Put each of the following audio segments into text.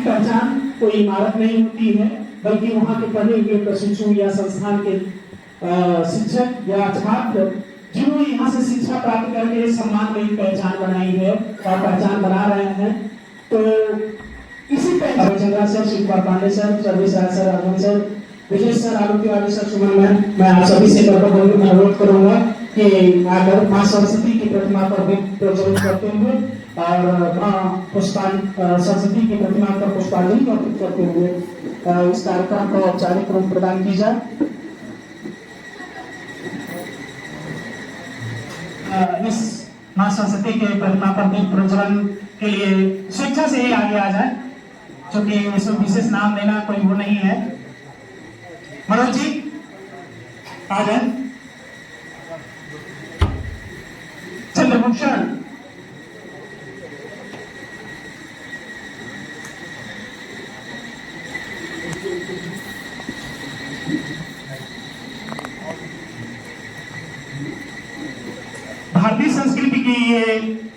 पहचान कोई इमारत नहीं होती है, बल्कि वहाँ के पढ़े हुए प्रशिक्षु या संस्थान के शिक्षक या छात्र जिन्होंने यहाँ से शिक्षा प्राप्त करके सम्मान में पहचान बनाई है और पहचान बना रहे हैं। तो इसी पहचान चंद्रा सर, शिवकुमार पांडे सर, सर्विस sir, Arvind sir, Vijay sir, Alok Tiwari sir, Suman मैं आप सभी से अनुरोध करूंगा कि आकर माँ सरस्वती की प्रतिमा पर प्रज्वलित करते हुए और माँ सरस्वती की प्रतिमा पर पुष्पांजलि अर्पित करते हुए इस कार्यक्रम को औपचारिक रूप प्रदान की जाए। इस माँ सरस्वती के प्रतिमा पर दीप प्रज्वलन के लिए स्वेच्छा से ही आगे आ जाए, क्योंकि इसमें विशेष नाम देना कोई वो नहीं है। मनोज जी आ जाए। चंद्रभूषण भारतीय संस्कृति की ये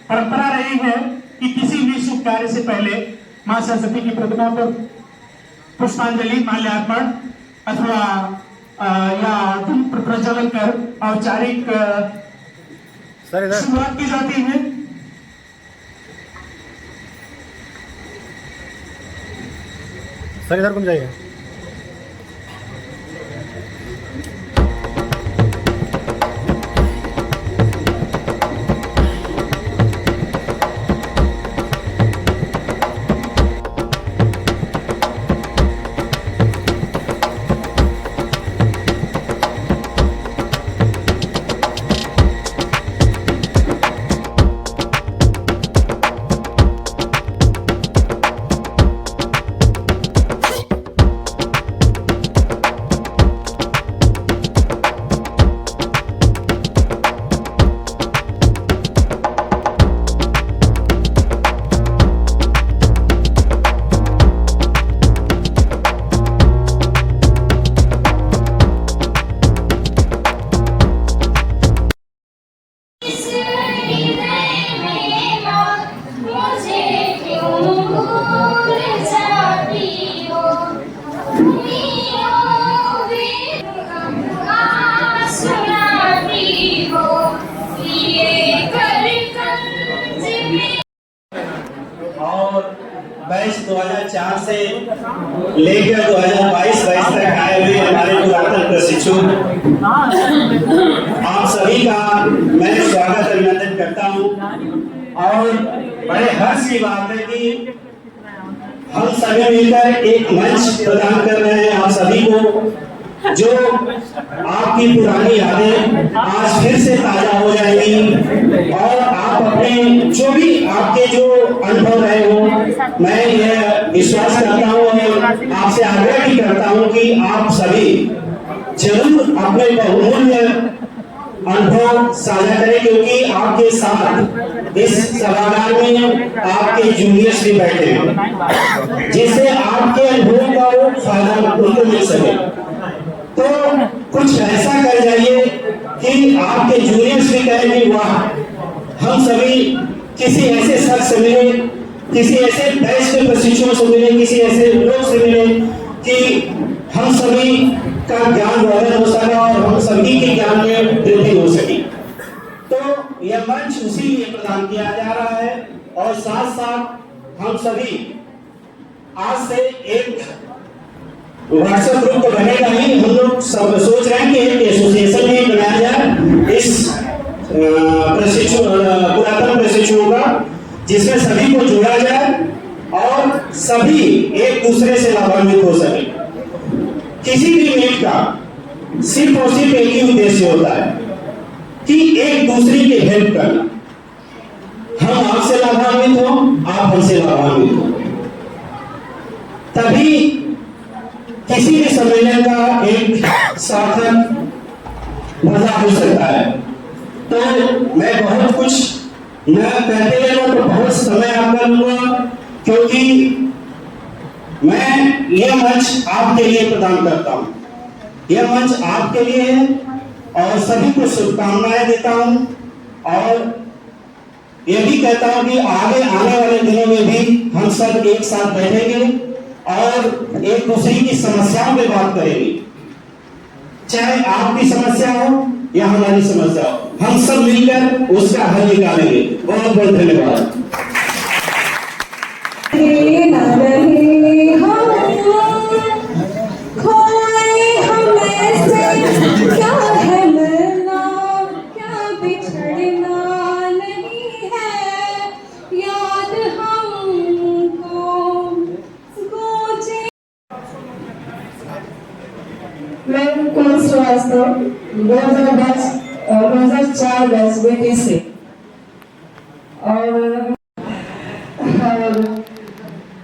परंपरा रही है कि किसी भी शुभ कार्य से पहले मां सरस्वती की प्रतिमा पर पुष्पांजलि, माल्यार्पण अथवा या दीप प्रज्वलन कर औपचारिक शुरुआत की जाती है। सर इधर घूम जाइए। और बैच 2004 से लेकर 2022 तक आए हुए हमारे पुरातन प्रशिक्षु आप सभी का मैं स्वागत अभिनंदन करता हूं। और बड़े हर्ष की बात है कि हम सभी मिलकर एक मंच प्रदान कर रहे हैं आप सभी को, जो आपकी पुरानी यादें आज फिर से ताजा हो जाएंगी और आप अपने जो भी आपके जो अनुभव रहे हो, मैं यह विश्वास करता हूँ और आपसे आग्रह भी करता हूँ कि आप सभी जरूर अपने बहुमूल्य अनुभव साझा करें, क्योंकि आपके साथ इस सभागार में आपके जूनियर्स भी बैठे हैं, जिससे आपके अनुभव का वो फायदा उनको मिल सके। तो कुछ ऐसा कर जाइए कि आपके जूनियर्स भी कहें कि वाह, हम सभी किसी ऐसे शख्स से मिले, किसी ऐसे बैच के प्रशिक्षुओं से मिले, किसी ऐसे लोग से मिले कि हम सभी का ज्ञान वर्धन हो सका और हम सभी के ज्ञान में वृद्धि हो सकी। तो यह मंच उसी लिए प्रदान किया जा रहा है। और साथ साथ हम सभी आज से एक व्हाट्सएप ग्रुप तो बनेगा ही, हम लोग सब सोच रहे हैं कि एक एसोसिएशन भी बनाया जाए इस पुरातन प्रशिक्षुओं का, जिसमें सभी को जोड़ा जाए और सभी एक दूसरे से लाभान्वित हो सके। किसी भी मीट का सिर्फ और सिर्फ एक ही उद्देश्य होता है कि एक दूसरे की हेल्प करना। हम आपसे लाभान्वित हो, आप हमसे लाभान्वित हो, तभी किसी भी सम्मेलन का एक सार्थक मजा हो सकता है। तो मैं बहुत कुछ न कहते हुए तो बहुत समय आपका लूंगा, क्योंकि मैं यह मंच आपके लिए प्रदान करता हूं। यह मंच आपके लिए है और सभी को शुभकामनाएं देता हूं। और ये भी कहता हूं कि आगे आने वाले दिनों में भी हम सब एक साथ बैठेंगे और एक दूसरे की समस्याओं पे बात करेंगे, चाहे आपकी समस्या हो या हमारी समस्या हो, हम सब मिलकर उसका हल निकालेंगे। बहुत बहुत धन्यवाद। क्या है मिलना, क्या बिछड़ना नहीं है, याद हमको सोचे। मैं कुल श्रीवास्तव 2004 बैच बेटी से, और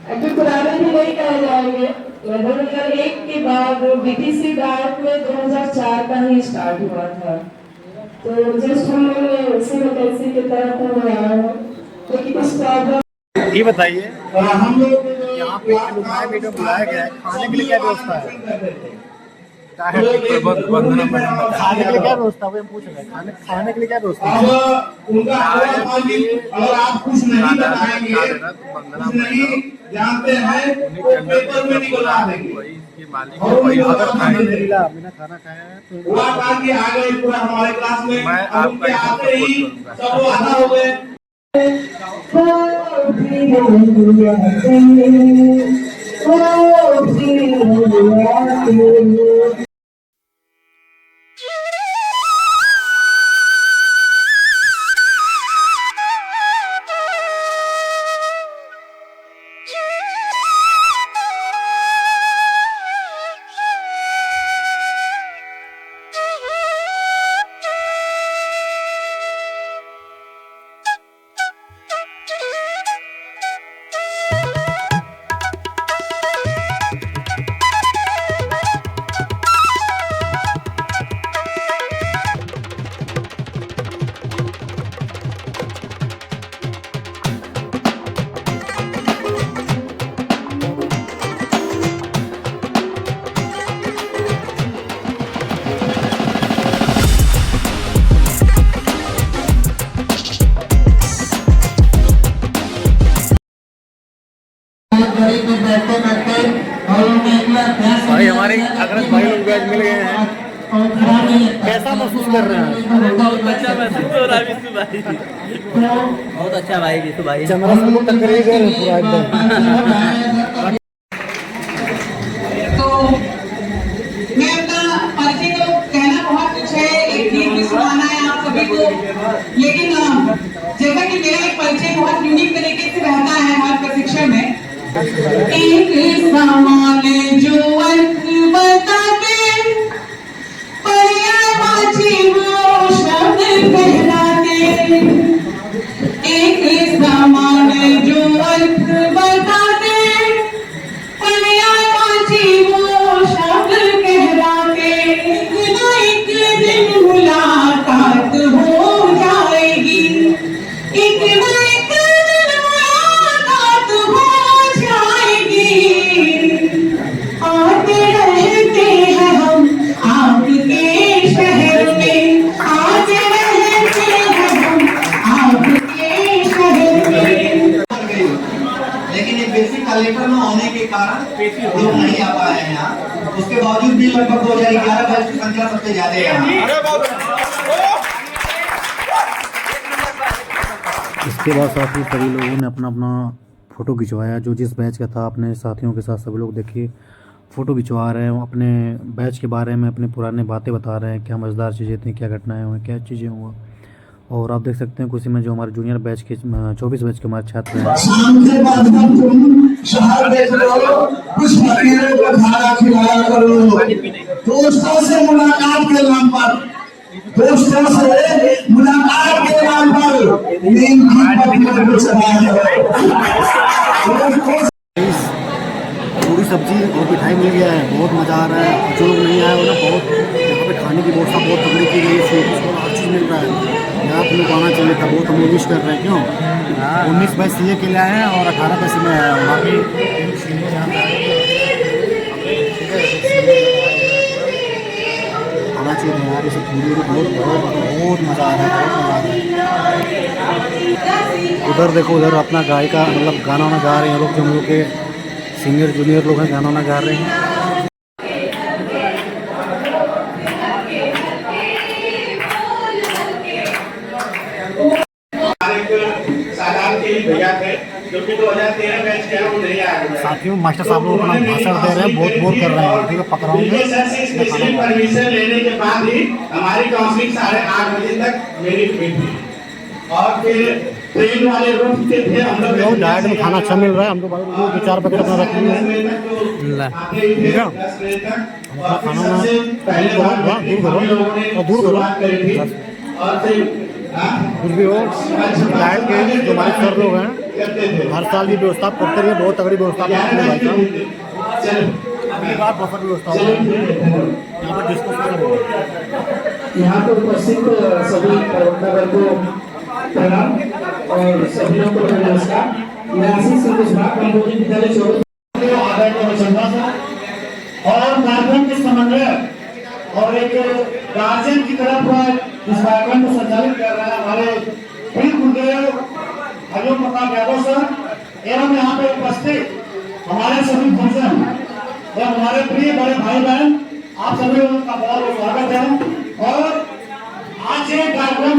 अभी पुराने भी नहीं कहे जाएंगे। 2001 के बाद बीटीसी डार्क में 2004 का ही स्टार्ट हुआ था, तो जस्ट हम लोग ने उसी वैकेंसी की तरफ हम आया है, लेकिन इस प्रॉब्लम ये बताइए हम लोग यहाँ पे बुलाया गया है, खाने के लिए क्या व्यवस्था है? खाने के लिए क्या व्यवस्था है? पूछ रहे हैं खाने के लिए क्या व्यवस्था है? अब उनका अगर आप कुछ नहीं बताएंगे, कुछ नहीं जानते हैं, तो पेपर में निकलवा देंगे। अगर खाना नहीं मिला, बिना खाना खाया है तो हुआ था कि आ गए पूरा हमारे क्लास में, और उनके आते ही सब वो आधा हो गए। भाई हमारे अग्रज भाई लोग बैच मिल गए हैं, कैसा महसूस कर रहे हैं? बहुत अच्छा महसूस हो रहा है विष्णु भाई, बहुत अच्छा भाई विष्णु भाई। चमरा से लोग टक्कर ही गए पूरा एकदम। तो मैं अपना परिचय तो कहना बहुत कुछ है, एक गीत भी सुनाना है आप सभी को, लेकिन जैसा कि मेरा एक परिचय बहुत यूनिक तरीके से रहता है हर प्रशिक्षण में। एक सवाल जो अर्थ बताते, पर्यायवाची वो शब्द कहलाते, एक सवाल जो अर्थ बताते, पर्यायवाची वो शब्द कहलाते, एक दिन मुलाकात हो जाएगी, एक दिन मुलाकात हो जाएगी, आते रहते हैं हम आपके शहर में, आते रहते हैं हम आपके शहर में। लेकिन ये बेसिक कलेक्टर में होने के कारण लोग नहीं आ पाए हैं यहाँ, उसके बावजूद भी लगभग 2011 बैच की संख्या सबसे ज्यादा है यहाँ। इसके बाद साथी सभी लोगों ने अपना अपना फ़ोटो खिंचवाया, जो जिस बैच का था अपने साथियों के साथ सभी लोग देखिए फ़ोटो खिंचवा रहे हैं, अपने बैच के बारे में अपनी पुरानी बातें बता रहे हैं, क्या मज़ेदार चीज़ें थी, क्या घटनाएं हुई, क्या चीज़ें हुआ। और आप देख सकते हैं कुछ में जो हमारे जूनियर बैच के 24 बैच के हमारे छात्र हैं। शाम के बाद जब तुम शहर देख लो, कुछ फकीरों को खाना खिलाया करो, दोस्तों से मुलाकात के नाम पर, दोस्तों से मुलाकात के नाम पर नींद की पत्तियों को चबाया करो। पूरी सब्जी और मिठाई मिल गया है, बहुत मज़ा आ रहा है। जो लोग नहीं आए हो ना, बहुत यहाँ पे खाने की व्यवस्था बहुत तगड़ी की गई है, हर चीज़ मिल रहा है। यहाँ पे लोग आना चाहिए था, बहुत हम लोग विश कर रहे हैं। क्यों 19 पैसे सीए के लिए आए हैं और 18 पैसे में आया हूँ। बाकी आना चाहिए यार, ये सब पूरी बहुत बहुत बहुत मज़ा आ रहा है, बहुत मज़ा आ रहा है। उधर देखो, उधर अपना गायिका मतलब गाना वाना गा रहे हैं लोग, जो हम लोग के सीनियर जूनियर लोग हैं, गाना वाना गा रहे हैं। भैया थे जो कि 2013 बैच के वो नहीं आए। साथियों, मास्टर साहब लोग अपना भाषण दे रहे हैं, बहुत बोल कर रहे हैं, ठीक है, पकड़ाऊंगे। सर से स्पेशली परमिशन लेने के बाद ही हमारी काउंसलिंग 8:30 बजे तक मेरी हुई थी। और फिर ट्रेन वाले रूट के थे हम लोग। डाइट में खाना अच्छा मिल रहा है, हम लोग 2-4 पैकेट अपना रख लिए हैं। ठीक है, हमारा खाना वाना दूर करो और फिर कुछ भी हो। डाइट के जो हमारे सर लोग हैं, हर साल ये व्यवस्था करते रहिए, बहुत तगड़ी व्यवस्था करते हैं भाई साहब। अगली बार बफर व्यवस्था होगा, यहाँ पर डिस्कस होगा। यहाँ पर उपस्थित सभी प्रवक्तागण को प्रणाम और सभी लोगों को नमस्कार। मैं आशीष कंबोजी विद्यालय चौबीस और कार्यक्रम के समन्वय और एक गार्जियन की तरफ इस कार्यक्रम को संचालित कर रहे हैं हमारे प्रिय गुरुदेव अजय प्रताप यादव सर एवं यहाँ पे उपस्थित हमारे सभी भोजन एवं हमारे प्रिय बड़े भाई बहन, आप सभी लोगों का बहुत बहुत स्वागत है। और आज ये कार्यक्रम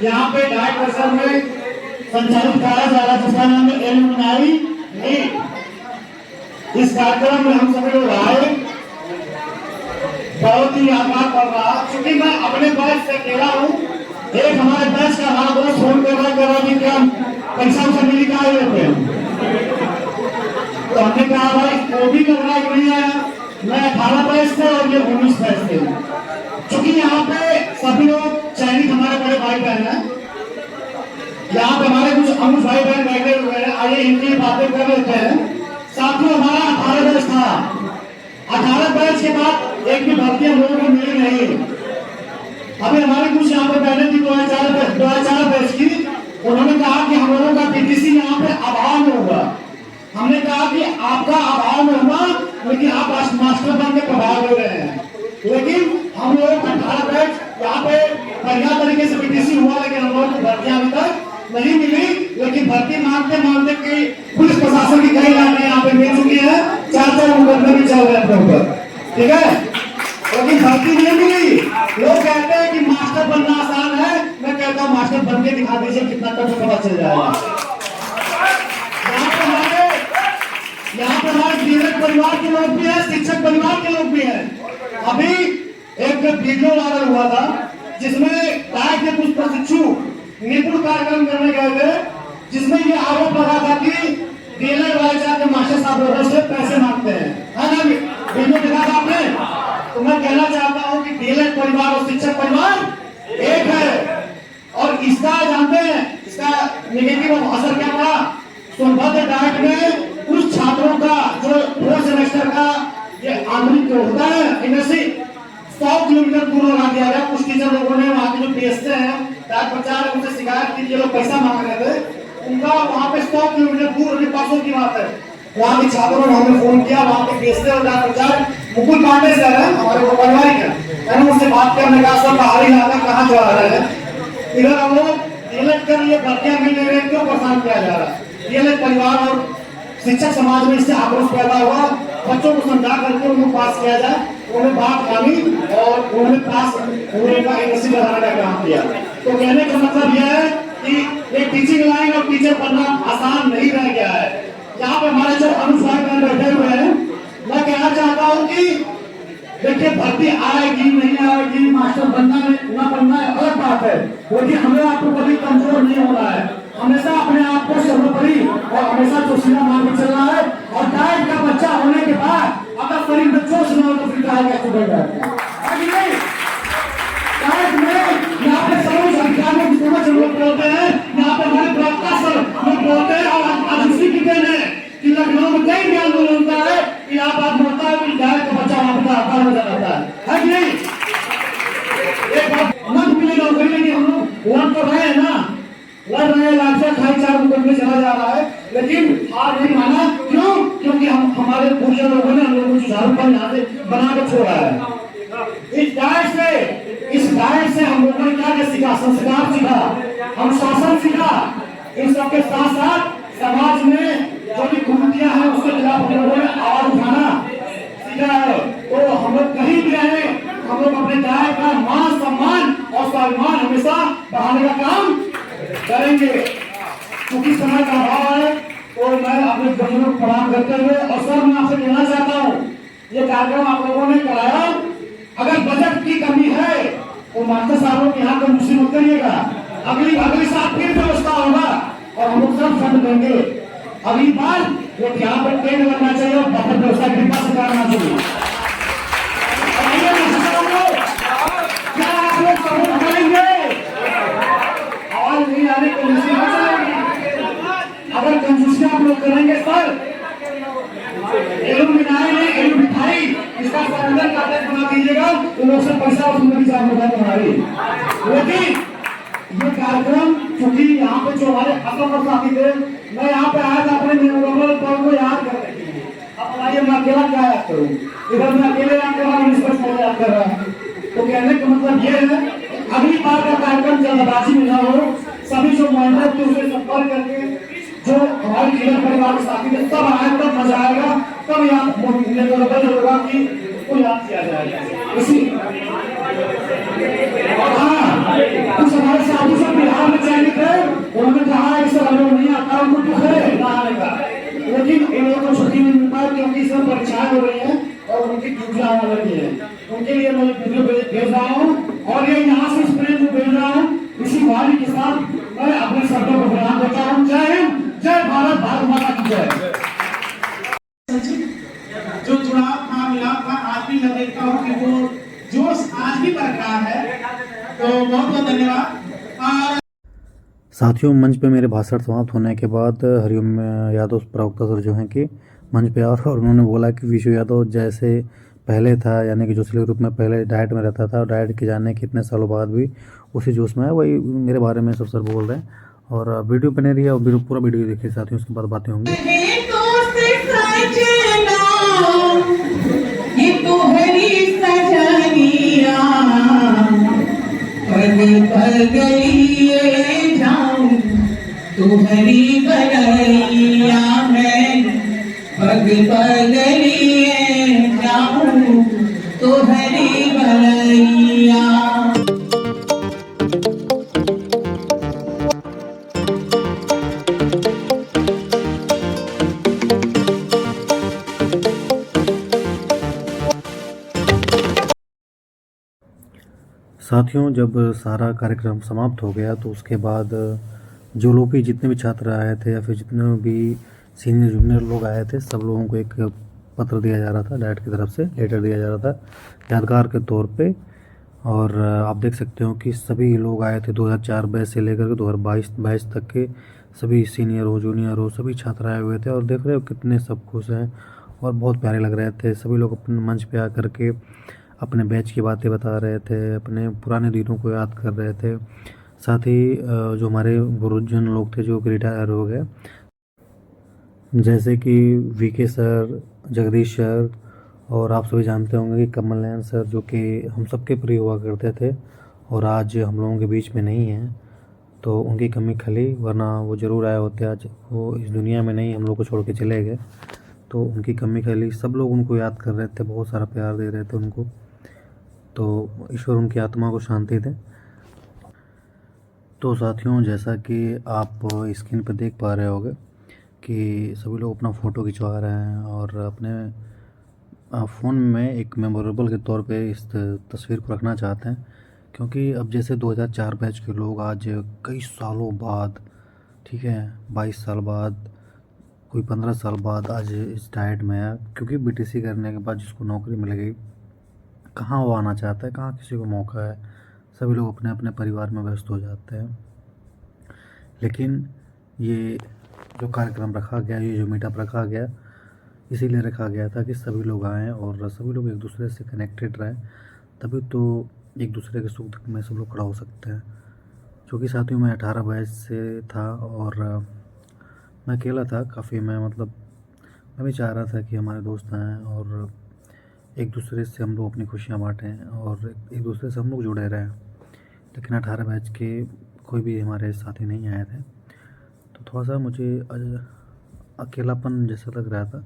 यहाँ पे डाइट परिसर में संचालित किया जा रहा है जिसका नाम है एलुमनाई मीट। इस कार्यक्रम में हम सभी लोग आए, बहुत ही आभार पड़ रहा क्योंकि मैं अपने बैच से अकेला हूँ। एक हमारे बैच का हमारा दोस्त फोन कर रहा कि क्या पैसा उसे मिली का आए होते हैं, तो हमने कहा भाई वो भी कर रहा नहीं आया। मैं 18 बैच थे और ये 19 बैच थे। चूंकि यहाँ पे सभी लोग चयनित हमारे बड़े भाई बहन हैं, यहाँ पे हमारे कुछ अनुज भाई बहन बैठे हुए हैं, आइए इनकी बातें कर लेते हैं। साथियों, हमारा 18 बैच था। 18 बैच के बाद एक भी भर्ती हम लोगों को मिली नहीं। अभी हमारे कुछ यहाँ पे बहने थी 2004 बैच की, उन्होंने कहा कि हम लोगों का पीटीसी यहाँ पे अभाव में होगा। हमने कहा कि आपका अभाव में होगा, लेकिन आप मास्टर बन के प्रभाव ले रहे हैं। लेकिन हम लोग 18 बैच यहाँ पे बढ़िया तरीके से पीटीसी हुआ, लेकिन हम लोगों को भर्तियां अभी तक नहीं मिली। लेकिन भर्ती मांगते मांगते की पुलिस प्रशासन की कई लाइनें यहाँ पे मिल चुकी है, 4 मुकदमे भी चल रहे हैं अपने ऊपर, ठीक है, लेकिन भर्ती नहीं मिली। लोग कहते हैं कि मास्टर बनना आसान है, मैं कहता हूँ मास्टर बन के दिखा दीजिए कितना टफ पता चल जाएगा। यहाँ पे हमारे डीलर परिवार के लोग भी हैं, शिक्षक परिवार के लोग भी हैं। अभी एक वीडियो वायरल हुआ था जिसमें डाइट के कुछ प्रशिक्षु निपुण कार्यक्रम करने गए थे, जिसमें ये आरोप लगा था कि डीलर वाले जाके मास्टर साहब लोगों से पैसे मांगते हैं, है ना? वीडियो देखा था आपने? तो मैं कहना चाहता हूँ कि डीलर परिवार और शिक्षक परिवार एक है। और इसका जानते हैं इसका नेगेटिव असर क्या पड़ा? सोनभद्र डाइट में कुछ छात्रों का जो 2 सेमेस्टर का ये आंतरिक जो होता है इनसे 100 किलोमीटर दूर लगा दिया गया। कुछ टीचर लोगों ने वहाँ के जो बेचते हैं डाक प्रचार, उनसे शिकायत की, ये लोग पैसा मांग रहे थे, उनका वहाँ पे 100 किलोमीटर दूर होने पासों की बात है। वहाँ के छात्रों ने हमें फोन किया, वहाँ पे बेचते और डाक प्रचार मुकुल पांडे सर है हमारे वो पारिवारिक है, मैंने उनसे बात किया, मैंने कहा सर बाहरी इलाका कहाँ चला रहे हैं, इधर हम लोग डीलर कर ये भर्तियां मिल नहीं रही, क्यों परेशान किया जा रहा है? डीलर परिवार और शिक्षक समाज में इससे आक्रोश पैदा हुआ। बच्चों को समझा करके उनको पास किया जाए, उन्हें बात मानी और उन्होंने पास होने का यूनिवर्सिटी बनाने का काम किया। तो कहने का मतलब यह है कि एक टीचिंग लाइन और टीचर बनना आसान नहीं रह गया है। यहाँ पे हमारे जो अनुसार बैठे हुए हैं, मैं कहना चाहता हूँ कि देखिए भर्ती आएगी नहीं आएगी, मास्टर बनना न बनना अलग बात है, लेकिन हमें आपको कभी कमजोर नहीं होना है। हमेशा अपने आप को सर्वोपरि और हमेशा जोशीला मान के चलना है। और डाइट का बच्चा होने के बाद अगर शरीर में जोश न हो तो फिर डाइट का स्टूडेंट है। डाइट में यहाँ पे समूह अधिकारियों की समझ लोग बोलते हैं, यहाँ पे हमारे प्रवक्ता सर लोग बोलते हैं और आज उसी की देन है कि लखनऊ में कई भी आंदोलन होता है कि यहाँ बात होता है कि डाइट का बच्चा वहाँ पे हड़ताल में जाता है कि नहीं? एक बात मत मिली नौकरी में कि हम लोग लड़ तो रहे हैं ना, लड़ रहे हैं, लाशा खाई 4 मुकदमे चला जा रहा है, लेकिन हार नहीं माना। क्यों? क्योंकि हम हमारे पूर्वजों लोगों ने हम लोगों को सुधार पर यहाँ से बना के छोड़ा है। इस डाइट से हम लोगों ने क्या सीखा? संस्कार सीखा। अनुशासन सीखा। इन सबके साथ साथ समाज में जो भी कुरीतियां हैं उसके खिलाफ हम लोगों ने आवाज उठाना सीखा है। तो हम लोग कहीं भी रहे, हम लोग अपने गाय का मान सम्मान और स्वाभिमान हमेशा बढ़ाने का काम करेंगे। क्योंकि समय का अभाव है, तो मैं अपने बुजुर्गों को प्रणाम करते हुए और सर मैं आपसे कहना चाहता हूँ, ये कार्यक्रम आप लोगों ने कराया, अगर बजट की कमी है तो मास्टर साहबों के यहाँ कंजूसी मत करिएगा। अगली साल फिर व्यवस्था होगा और हम लोग सब फंड देंगे। अगली बार वो यहाँ पर टेंट लगना चाहिए और बफर व्यवस्था कृपा से करना चाहिए। क्या आप लोग सबूत करेंगे? आवाज नहीं आ रही, कंजूसी नहीं चलेगी। अगर कंजूसी आप लोग करेंगे सर, एलुमिनाई ने एलु मिठाई इसका संबंधन कागज बना दीजिएगा, तो लोग सब पैसा वसूलने की जागरूकता हमारी। लेकिन ये कार्यक्रम चूंकि यहाँ पे जो हमारे असम साथी थे, मैं यहाँ पे आया था अपने मेमोरेबल पल को याद करने के लिए। अब बताइए मैं अकेला क्या याद करूँ? इधर मैं अकेले याद कर रहा हूँ, इस पर याद कर रहा हूँ। तो कहने का मतलब ये है, अगली बार का कार्यक्रम जल्दबाजी में न हो, सभी जो मॉनिटर थे उसे संपर्क करके जो हमारे खेल परिवार के साथी थे तब आए, तब मजा आएगा, तब याद होगा कि उसको याद किया जाएगा। इसी कुछ हमारे साथी सब बिहार में चयनित है, उन्होंने कहा है कि सर हम लोग नहीं आता, उनको दुख है ना आने का, लेकिन इन लोगों को छुट्टी नहीं मिल पाई क्योंकि सब परीक्षाएं हो रही हैं और उनकी ड्यूटियां आने लगी है। उनके लिए मैं वीडियो भेज रहा हूँ और ये यहाँ से इस प्रेम को भेज रहा हूँ। इसी वाणी के साथ मैं अपने शब्दों को प्रणाम करता हूँ। जय हिंद, जय भारत, भारत माता की जय। जो जुड़ाव था, मिलाप था, आज भी मैं देखता हूँ कि वो जोश आज भी बरकरार है। तो बहुत बहुत धन्यवाद। साथियों, मंच पे मेरे भाषण समाप्त होने के बाद हरिओम यादव प्रवक्ता सर जो हैं कि मंच पे आए और उन्होंने बोला कि विशु यादव जैसे पहले था, यानी कि जोशीले ग्रुप में पहले डाइट में रहता था और डाइट के जाने के इतने सालों बाद भी उसी जोश में है, वही मेरे बारे में सब सर बोल रहे हैं। और वीडियो बने रही है और पूरा वीडियो देखिए साथियों, उसके बाद बातें होंगी। ये तो हरी सजनिया पग पगलिए जाऊं, तो हरी बगलिया मैं पग पगलिए जाऊं, तो हरी बगलिया। साथियों, जब सारा कार्यक्रम समाप्त हो गया तो उसके बाद जो लोग भी जितने भी छात्र आए थे या फिर जितने भी सीनियर जूनियर लोग आए थे, सब लोगों को एक पत्र दिया जा रहा था, डाइट की तरफ से लेटर दिया जा रहा था यादगार के तौर पे। और आप देख सकते हो कि सभी लोग आए थे 2004 बैच से लेकर के 2022 बैच तक के सभी सीनियर हो जूनियर हो सभी छात्र आए हुए थे। और देख रहे हो कितने सब खुश हैं और बहुत प्यारे लग रहे थे। सभी लोग अपने मंच पे आकर के अपने बैच की बातें बता रहे थे, अपने पुराने दिनों को याद कर रहे थे। साथ ही जो हमारे गुरुजन लोग थे जो कि रिटायर हो गए, जैसे कि वीके सर, जगदीश सर, और आप सभी जानते होंगे कि कमल नयन सर जो कि हम सबके प्रिय हुआ करते थे और आज हम लोगों के बीच में नहीं हैं। तो उनकी कमी खली, वरना वो ज़रूर आए होते। आज वो इस दुनिया में नहीं, हम लोग को छोड़ के चले गए, तो उनकी कमी खली। सब लोग उनको याद कर रहे थे, बहुत सारा प्यार दे रहे थे उनको। तो ईश्वर उनकी आत्मा को शांति दे। तो साथियों, जैसा कि आप स्क्रीन पर देख पा रहे होंगे कि सभी लोग अपना फ़ोटो खिंचवा रहे हैं और अपने फ़ोन में एक मेमोरेबल के तौर पे इस तस्वीर को रखना चाहते हैं। क्योंकि अब जैसे 2004 बैच के लोग आज कई सालों बाद, ठीक है, 22 साल बाद, कोई 15 साल बाद आज इस डाइट में है। क्योंकि बीटीसी करने के बाद जिसको नौकरी मिल गई, कहाँ वो आना चाहता है, कहाँ किसी को मौका है, सभी लोग अपने अपने परिवार में व्यस्त हो जाते हैं। लेकिन ये जो कार्यक्रम रखा गया, ये जो मीटअप रखा गया, इसीलिए रखा गया था कि सभी लोग आएँ और सभी लोग एक दूसरे से कनेक्टेड रहें, तभी तो एक दूसरे के सुख दुख में सब लोग खड़ा हो सकते हैं। क्योंकि साथियों, मैं 18 बैच से था और मैं अकेला था काफ़ी। मैं भी चाह रहा था कि हमारे दोस्त आएँ और एक दूसरे से हम लोग अपनी खुशियाँ बाँटें और एक दूसरे से हम लोग जुड़े रहें। लेकिन 18 बैच के कोई भी हमारे साथी नहीं आए थे, तो थोड़ा सा मुझे अकेलापन जैसा लग रहा था,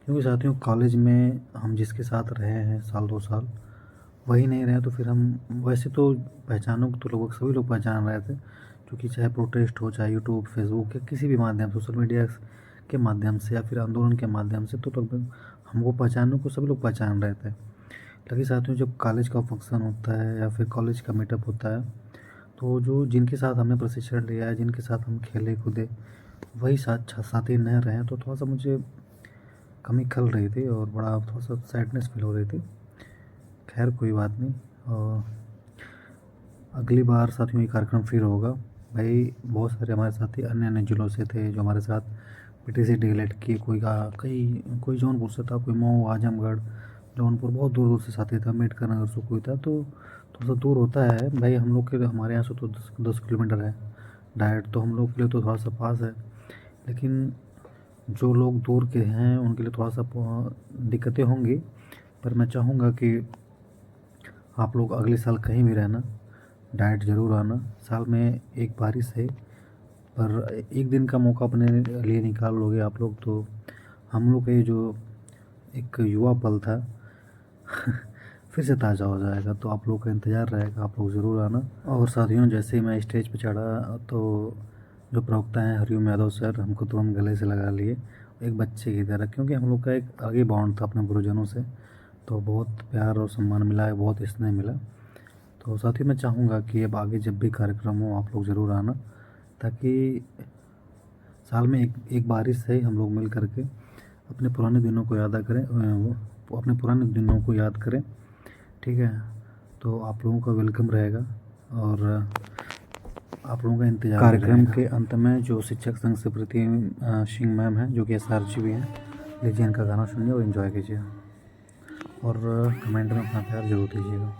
क्योंकि साथियों कॉलेज में हम जिसके साथ रहे हैं साल 2 साल वही नहीं रहे, तो फिर हम वैसे तो पहचानों तो लोग सभी लोग पहचान रहे थे, क्योंकि चाहे प्रोटेस्ट हो, चाहे यूट्यूब, फेसबुक या किसी भी माध्यम, सोशल मीडिया के माध्यम से या फिर आंदोलन के माध्यम से, तो लगभग हमको पहचानों को सभी लोग पहचान रहे थे। लेकिन साथियों जब कॉलेज का फंक्शन होता है या फिर कॉलेज का मीटअप होता है, तो जो जिनके साथ हमने प्रशिक्षण लिया है, जिनके साथ हम खेले कूदे, वही साथी न रहे, तो थोड़ा सा मुझे कमी खल रही थी और बड़ा थोड़ा सा सैडनेस फील हो रही थी। खैर कोई बात नहीं, और अगली बार साथियों ये कार्यक्रम फिर होगा। भाई बहुत सारे हमारे साथी अन्य अन्य जिलों से थे जो हमारे साथ पीटीसी डिलेट की, कोई जौनपुर से था, कोई मऊ, आजमगढ़, जौनपुर, बहुत दूर दूर से साथी था, अम्बेडकर नगर से कोई था, तो थोड़ा सा दूर होता है भाई हम लोग के, हमारे यहाँ से तो 10 किलोमीटर है डायरेक्ट, तो हम लोग के लिए तो थोड़ा सा पास है, लेकिन जो लोग दूर के हैं उनके लिए थोड़ा सा दिक्कतें होंगी। पर मैं चाहूँगा कि आप लोग अगले साल कहीं भी रहना, डाइट ज़रूर आना। साल में एक बार ही सही, पर एक दिन का मौका अपने लिए निकाल लोगे आप लोग, तो हम लोग के जो एक युवा पल था फिर से ताज़ा हो जाएगा। तो आप लोग का इंतज़ार रहेगा, आप लोग ज़रूर आना। और साथियों जैसे ही मैं स्टेज पे चढ़ा तो जो प्रवक्ता हैं हरिओम यादव सर हमको तुरंत गले से लगा लिए एक बच्चे की तरह, क्योंकि हम लोग का एक आगे बॉन्ड था अपने गुरुजनों से, तो बहुत प्यार और सम्मान मिला है, बहुत स्नेह मिला। तो साथ ही मैं चाहूँगा कि अब आगे जब भी कार्यक्रम हो आप लोग ज़रूर आना, ताकि साल में एक बार ही सही हम लोग मिल करके अपने पुराने दिनों को याद करें, अपने पुराने दिनों को याद करें, ठीक है। तो आप लोगों का वेलकम रहेगा और आप लोगों का इंतजार। कार्यक्रम के अंत में जो शिक्षक संघ से प्रीति सिंह मैम हैं, जो कि SRG भी हैं, लीजिए इनका गाना सुनिए और एंजॉय कीजिए, और कमेंट में अपना प्यार जरूर दीजिएगा।